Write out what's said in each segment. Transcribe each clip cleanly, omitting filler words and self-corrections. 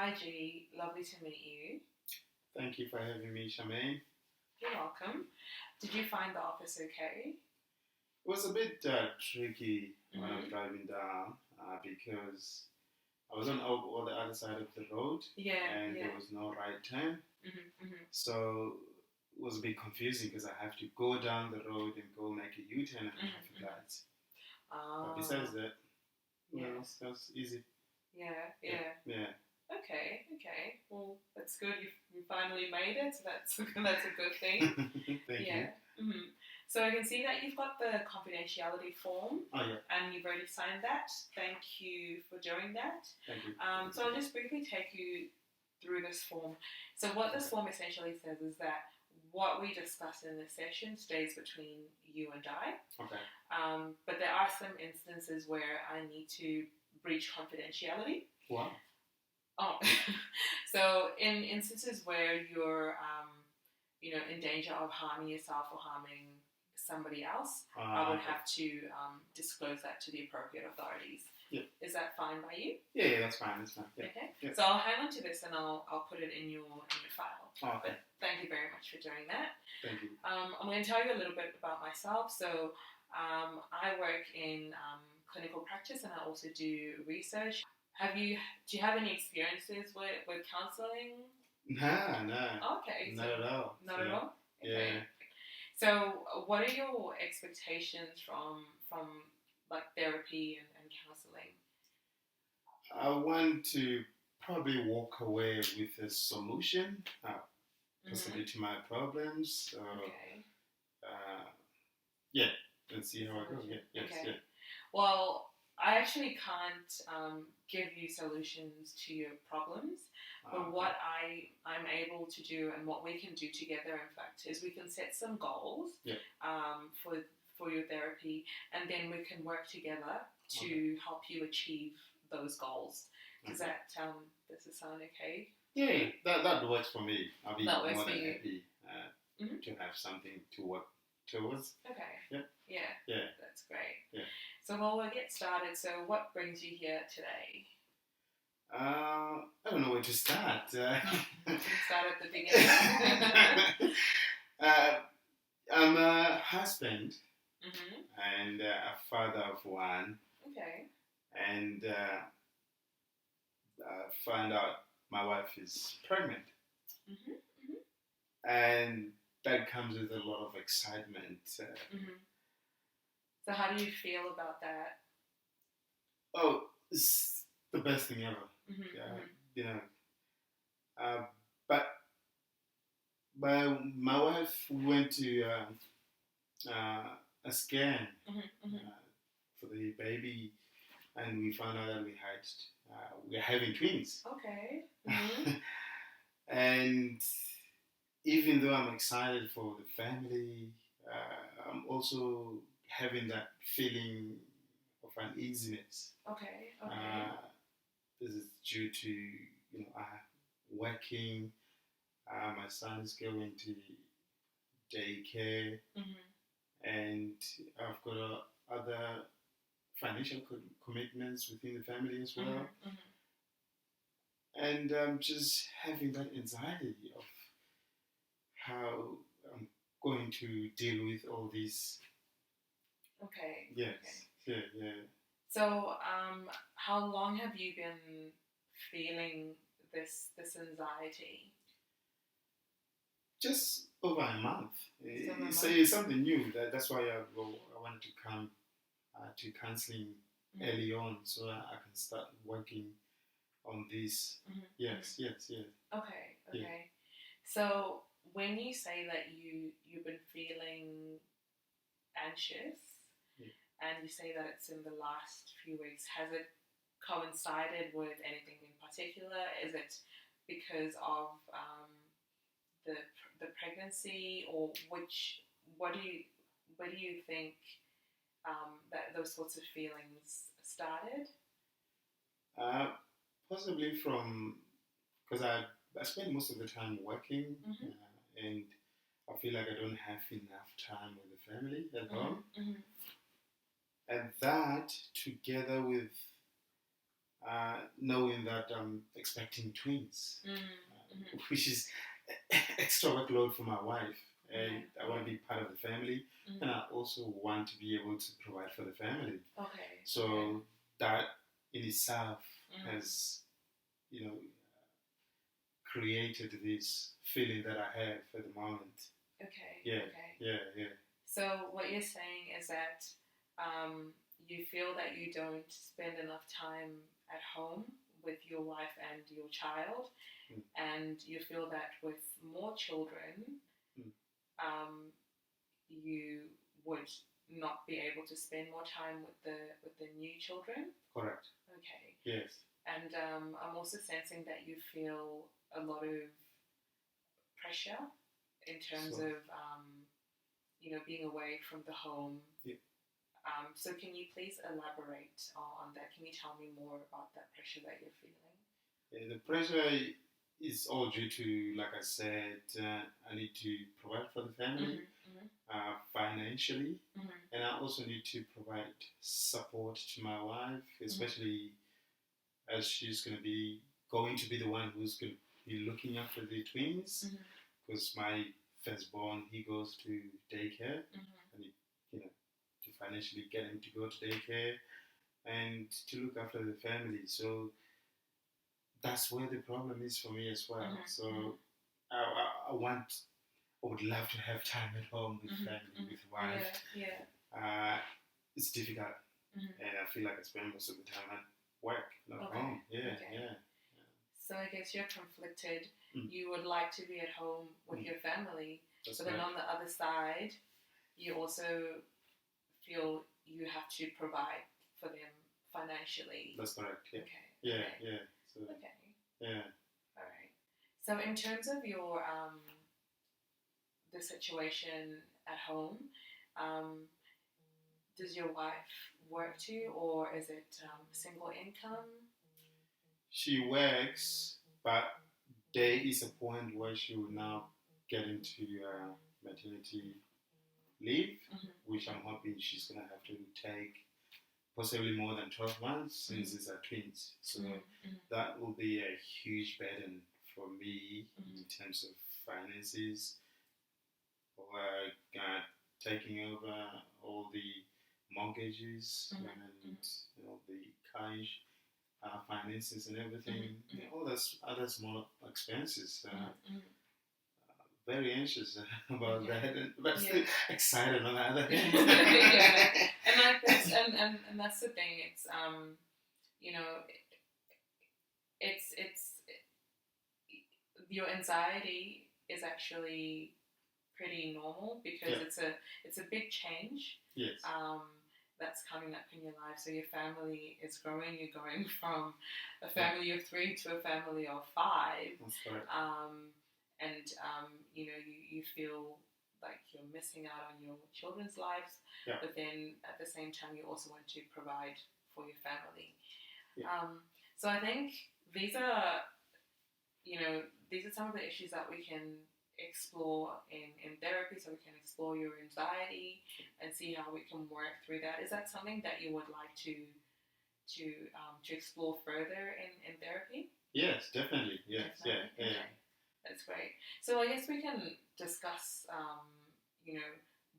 Hi G, lovely to meet you. Thank you for having me, Charmaine. You're welcome. Did you find the office okay? It was a bit tricky when I was Mm-hmm. driving down because I was on the other side of the road Yeah, and yeah. there was no right turn. Mm-hmm, mm-hmm. So it was a bit confusing because I have to go down the road and go make a U-turn and traffic Mm-hmm. lights. But Oh, besides that, yeah, that's easy. yeah, Yeah, yeah. yeah. Okay, okay. Well, that's good. You finally made it. So that's that's a good thing. Thank you. Yeah. Mm-hmm. So I can see that you've got the confidentiality form, Oh yeah, and you've already signed that. Thank you for doing that. thank you. So I'll just briefly take you through this form. So what this form essentially says is that what we discuss in this session stays between you and I. Okay. But there are some instances where I need to breach confidentiality. Wow. Oh, so in instances where you're, in danger of harming yourself or harming somebody else, I would Okay. have to disclose that to the appropriate authorities. Yeah. Is that fine by you? Yeah, that's fine. That's fine. Yeah. Okay. Yeah. So I'll hang on to this and I'll put it in your file. Oh, okay. But thank you very much for doing that. Thank you. I'm going to tell you a little bit about myself. So I work in clinical practice and I also do research. Do you have any experiences with counselling? No. Okay. Not at all. Not at all? Okay. Yeah. So what are your expectations from like therapy and counselling? I want to probably walk away with a solution, possibly to my problems. So, Okay. Yeah, let's see how I go. Yeah, yes, Okay. yeah. Well, I actually can't give you solutions to your problems, but what I'm able to do and what we can do together, in fact, is we can set some goals for your therapy, and then we can work together to help you achieve those goals. Does that sound okay? Yeah, that works for me. I'll be That works more for than you. happy to have something to work towards. Okay. Yeah. Yeah. Yeah. That's great. Yeah. So we'll get started. So what brings you here today? I don't know where to start. Let's start at the beginning. I'm a husband Mm-hmm. and a father of one, Okay. and find out my wife is pregnant, Mm-hmm. Mm-hmm. and that comes with a lot of excitement. Mm-hmm. So how do you feel about that? Oh, it's the best thing ever. Mm-hmm. You know, but my wife went to a scan for the baby, and we found out that we're having twins. Okay. Mm-hmm. And even though I'm excited for the family, I'm also having that feeling of uneasiness. Okay. This is due to working. My son is going to daycare, and I've got other financial commitments within the family as well. And I'm just having that anxiety of how I'm going to deal with all this. Okay. Yes. Okay. Yeah. So, how long have you been feeling this anxiety? Just over a month. It's something new. That's why I wanted to come to counselling early on, so I can start working on this. Yes. Okay. Yeah. So when you say that you've been feeling anxious, and you say that it's in the last few weeks, has it coincided with anything in particular? Is it because of the pregnancy, or where do you think that those sorts of feelings started? Possibly because I spend most of the time working, and I feel like I don't have enough time with the family at home. And that, together with knowing that I'm expecting twins, Mm-hmm. which is extra workload for my wife. Yeah. I want to be part of the family, and I also want to be able to provide for the family. Okay. So that in itself has, you know, created this feeling that I have at the moment. Okay. Yeah. Okay. Yeah. So what you're saying is that you feel that you don't spend enough time at home with your wife and your child, and you feel that with more children, you would not be able to spend more time with the new children. Correct. Okay. Yes. And I'm also sensing that you feel a lot of pressure in terms of being away from the home. Yeah. So can you please elaborate on that? Can you tell me more about that pressure that you're feeling? Yeah, the pressure is all due to, like I said, I need to provide for the family financially, and I also need to provide support to my wife, especially as she's going to be the one who's going to be looking after the twins, because my firstborn, he goes to daycare, and to financially get him to go to daycare and to look after the family. So that's where the problem is for me as well. So I would love to have time at home with family, with wife. Yeah. It's difficult, and I feel like I spend most of the time at work, not home. Yeah. So I guess you're conflicted. You would like to be at home with your family, but then on the other side, you also feel you have to provide for them financially. That's correct. Yeah. Okay. Yeah. So, okay. Yeah. All right. So in terms of your the situation at home, does your wife work too, or is it single income? She works, but there is a point where she will now get into maternity leave, which I'm hoping she's going to have to take possibly more than 12 months since these are twins. So that will be a huge burden for me in terms of finances, like taking over all the mortgages and the cash finances and everything, all those other small expenses. Very anxious about that, but still excited on the other hand. And that's the thing. It's it's your anxiety is actually pretty normal because it's a big change. Yes. That's coming up in your life. So your family is growing. You're going from a family of 3 to a family of 5. That's correct. And you feel like you're missing out on your children's lives, but then at the same time you also want to provide for your family. So I think these are some of the issues that we can explore in therapy, so we can explore your anxiety and see how we can work through that. Is that something that you would like to explore further in therapy? Yes, definitely. Yes, definitely. Yeah. Okay. That's great. So I guess we can discuss,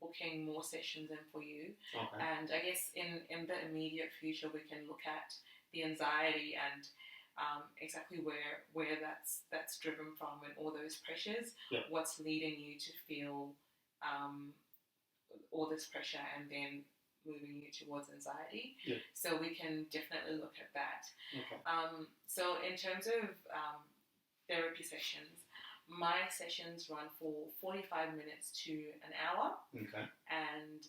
booking more sessions in for you. Okay. And I guess in the immediate future, we can look at the anxiety and exactly where that's driven from and all those pressures. What's leading you to feel all this pressure and then moving you towards anxiety. So we can definitely look at that. Okay. So in terms of therapy sessions, my sessions run for 45 minutes to an hour. Okay. And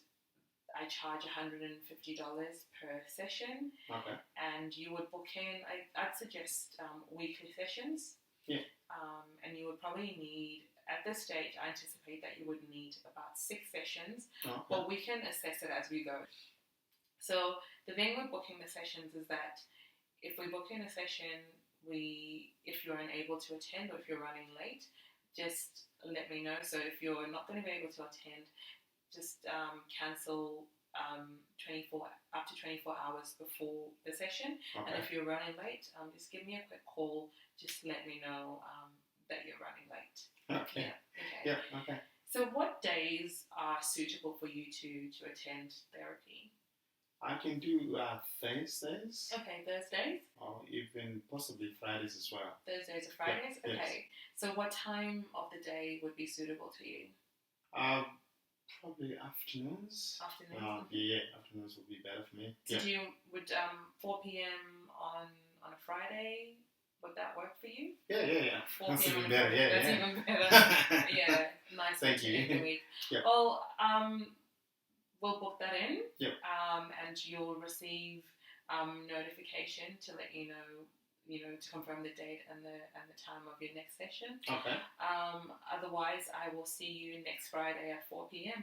I charge $150 per session. Okay. And you would book in, I'd suggest weekly sessions. And you would probably need, at this stage, I anticipate that you would need about 6 sessions. Okay. But we can assess it as we go. So the thing with booking the sessions is that if we book in a session, if you're unable to attend or if you're running late, just let me know. So if you're not going to be able to attend, just cancel up to 24 hours before the session. Okay. And if you're running late, just give me a quick call. Just let me know that you're running late. Okay. Yeah. Okay. Yeah. Okay. So, what days are suitable for you to attend therapy? I can do Thursdays. Okay, Thursdays. Or even possibly Fridays as well. Thursdays or Fridays. Yeah, okay. Yes. So, what time of the day would be suitable to you? Probably afternoons. Afternoons. Yeah, afternoons would be better for me. Would 4 p.m. on a Friday, would that work for you? Yeah. 4 That's p.m. even on better. Friday. That's Yeah. even better. Yeah, nice. Thank you. In the week. Yeah. Well, we'll book that in. Yep. And you'll receive notification to let you know, to confirm the date and the time of your next session. Okay. Otherwise, I will see you next Friday at 4 p.m.